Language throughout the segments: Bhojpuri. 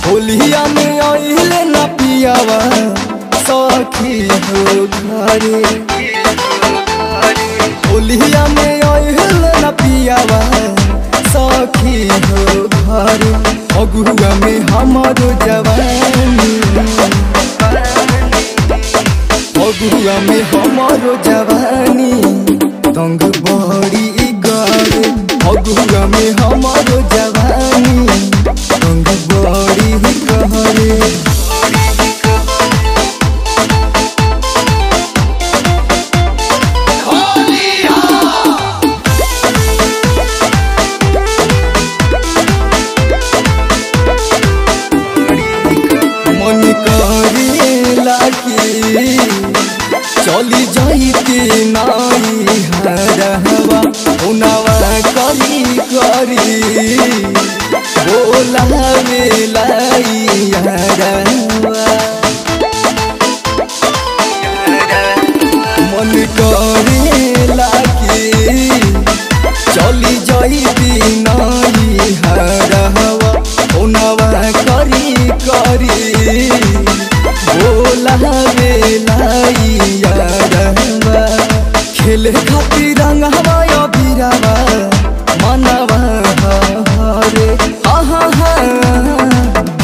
होलिया में आइले ना पियावा सखी हो घरे। होलिया में आइले ना पियावा सखी हो घरे। अगुआ में हमारो जवानी, अगुआ में हमारो जवानी तंग बड़ी गरे। अगुआ में हमारो जवानी तंग बड़ी कहरे। मन करेला कि चली जाइते नाई हरहवा उनावा करी करी बोला बेलाई हरहवा। मन करेला कि चली जाइते नाई हरहवा उनावा करी करी बोला बेलाई हरहवा। खेले खातिर रंगवा बिरावा मनवा हरे।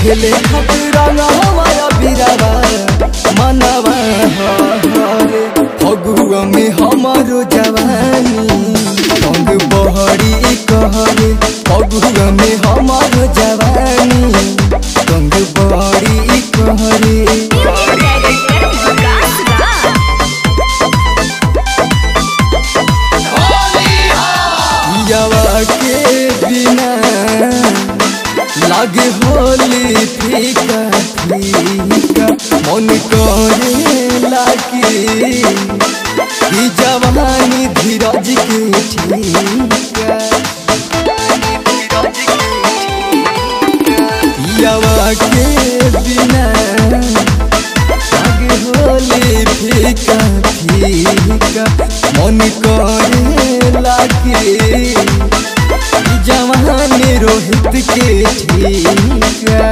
खेले खातिर रंगवा बिरावा मनवा हरे। फगुआ में हमारो जवानी तंग बहरी कहरे। फगुआ में हमारो जवानी तंग बहरी कहरे। पियावा के बिना लागे होली फीका फीका। मन करेला कि जवानी धीरज के ठीका। पियावा के बिना लागे होली फीका फीका। मन करेला कि जवानी रोहित के ठीका।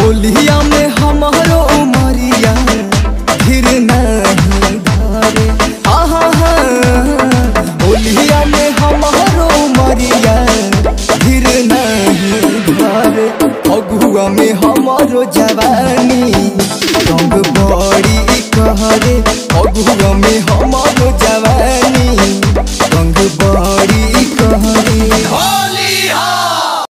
होलिया में हमारो उमरिया धीर नहीं धरे। होलिया में हमारो उमरिया धीर नहीं धरे। फगुआ में हमारो जवानी